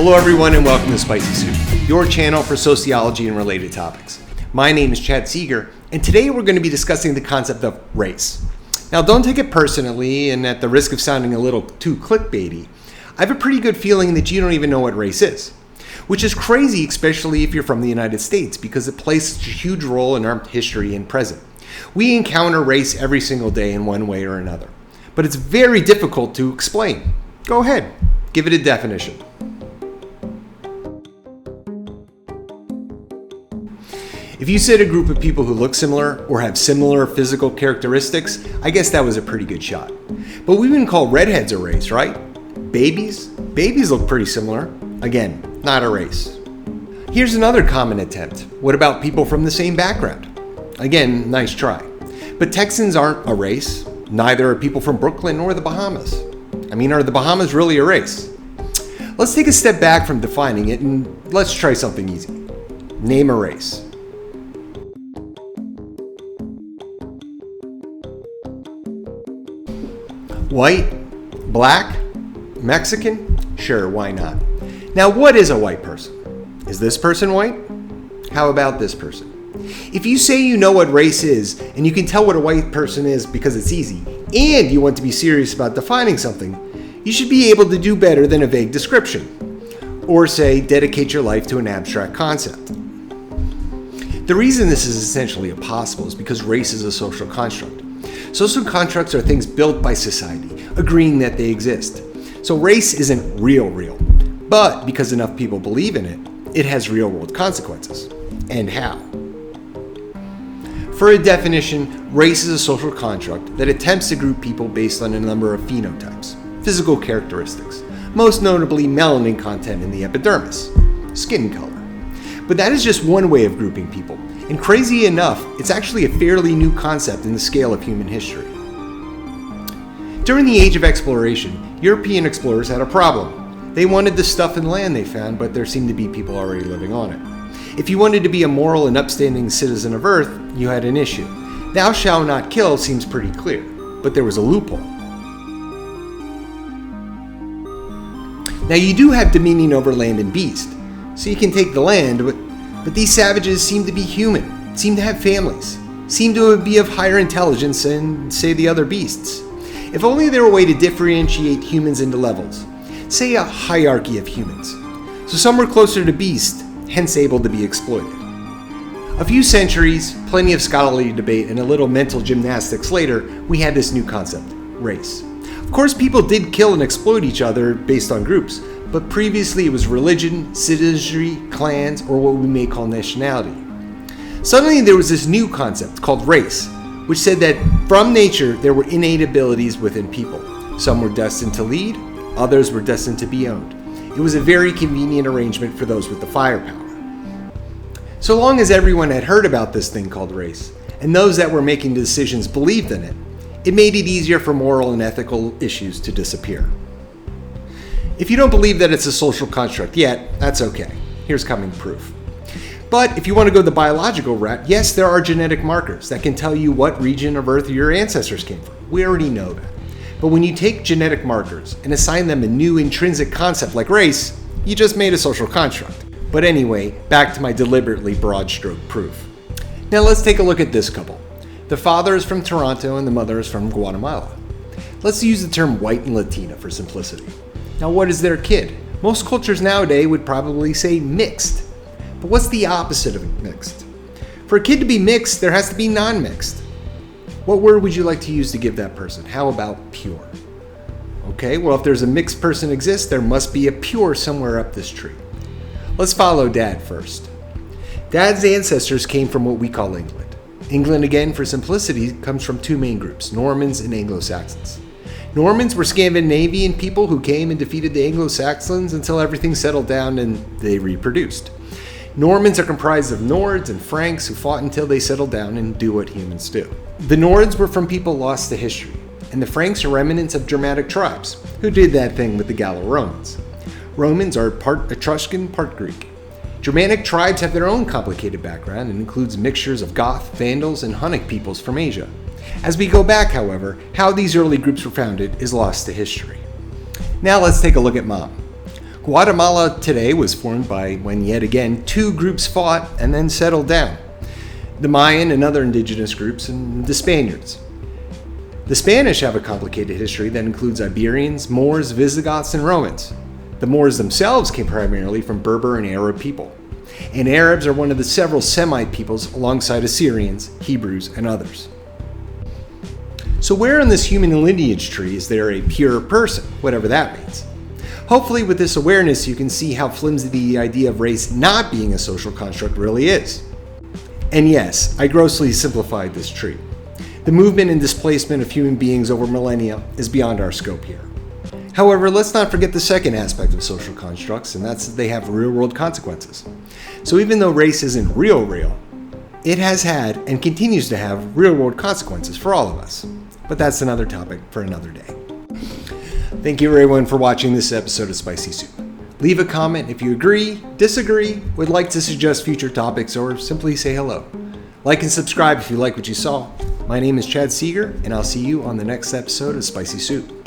Hello everyone and welcome to Spicy Soup, your channel for sociology and related topics. My name is Chad Seeger, and today we're going to be discussing the concept of race. Now don't take it personally, and at the risk of sounding a little too clickbaity, I have a pretty good feeling that you don't even know what race is. Which is crazy, especially if you're from the United States, because it plays such a huge role in our history and present. We encounter race every single day in one way or another, but it's very difficult to explain. Go ahead, give it a definition. If you said a group of people who look similar or have similar physical characteristics, I guess that was a pretty good shot. But we wouldn't call redheads a race, right? Babies? Babies look pretty similar. Again, not a race. Here's another common attempt. What about people from the same background? Again, nice try. But Texans aren't a race. Neither are people from Brooklyn or the Bahamas. Are the Bahamas really a race? Let's take a step back from defining it and let's try something easy. Name a race. White? Black? Mexican? Sure, why not? Now, what is a white person? Is this person white? How about this person? If you say you know what race is, and you can tell what a white person is because it's easy, and you want to be serious about defining something, you should be able to do better than a vague description. Or say, dedicate your life to an abstract concept. The reason this is essentially impossible is because race is a social construct. Social constructs are things built by society, agreeing that they exist. So race isn't real, but because enough people believe in it, it has real-world consequences. And how? For a definition, race is a social construct that attempts to group people based on a number of phenotypes, physical characteristics, most notably melanin content in the epidermis, skin color. But that is just one way of grouping people. And crazy enough, it's actually a fairly new concept in the scale of human history. During the age of exploration, European explorers had a problem. They wanted the stuff and land they found, but there seemed to be people already living on it. If you wanted to be a moral and upstanding citizen of Earth, you had an issue. Thou shalt not kill seems pretty clear, but there was a loophole. Now you do have dominion over land and beast, so you can take the land, but these savages seem to be human, seem to have families, seem to be of higher intelligence than, say, the other beasts. If only there were a way to differentiate humans into levels, say a hierarchy of humans. So some were closer to beast, hence able to be exploited. A few centuries, plenty of scholarly debate, and a little mental gymnastics later, we had this new concept, race. Of course, people did kill and exploit each other based on groups, but previously it was religion, citizenry, clans, or what we may call nationality. Suddenly there was this new concept called race, which said that from nature there were innate abilities within people. Some were destined to lead, others were destined to be owned. It was a very convenient arrangement for those with the firepower. So long as everyone had heard about this thing called race, and those that were making decisions believed in it, it made it easier for moral and ethical issues to disappear. If you don't believe that it's a social construct yet, that's okay. Here's coming proof. But if you want to go the biological route, yes, there are genetic markers that can tell you what region of Earth your ancestors came from. We already know that. But when you take genetic markers and assign them a new intrinsic concept like race, you just made a social construct. But anyway, back to my deliberately broad stroke proof. Now let's take a look at this couple. The father is from Toronto and the mother is from Guatemala. Let's use the term white and Latina for simplicity. Now what is their kid? Most cultures nowadays would probably say mixed. But what's the opposite of mixed? For a kid to be mixed, there has to be non-mixed. What word would you like to use to give that person? How about pure? Okay, well if there's a mixed person exists, there must be a pure somewhere up this tree. Let's follow Dad first. Dad's ancestors came from what we call England. England, again, for simplicity, comes from two main groups, Normans and Anglo-Saxons. Normans were Scandinavian people who came and defeated the Anglo-Saxons until everything settled down and they reproduced. Normans are comprised of Nords and Franks who fought until they settled down and do what humans do. The Nords were from people lost to history, and the Franks are remnants of Germanic tribes who did that thing with the Gallo-Romans. Romans are part Etruscan, part Greek. Germanic tribes have their own complicated background and includes mixtures of Goth, Vandals, and Hunnic peoples from Asia. As we go back, however, how these early groups were founded is lost to history. Now let's take a look at Mom. Guatemala today was formed by when, yet again, two groups fought and then settled down: the Mayan and other indigenous groups, and the Spaniards. The Spanish have a complicated history that includes Iberians, Moors, Visigoths, and Romans. The Moors themselves came primarily from Berber and Arab people, and Arabs are one of the several Semite peoples alongside Assyrians, Hebrews, and others. So where in this human lineage tree is there a pure person, whatever that means? Hopefully with this awareness you can see how flimsy the idea of race not being a social construct really is. And yes, I grossly simplified this tree. The movement and displacement of human beings over millennia is beyond our scope here. However, let's not forget the second aspect of social constructs, and that's that they have real-world consequences. So even though race isn't real, it has had and continues to have real-world consequences for all of us. But that's another topic for another day. Thank you everyone for watching this episode of Spicy Soup. Leave a comment if you agree, disagree, would like to suggest future topics, or simply say hello. Like and subscribe if you like what you saw. My name is Chad Seeger, and I'll see you on the next episode of Spicy Soup.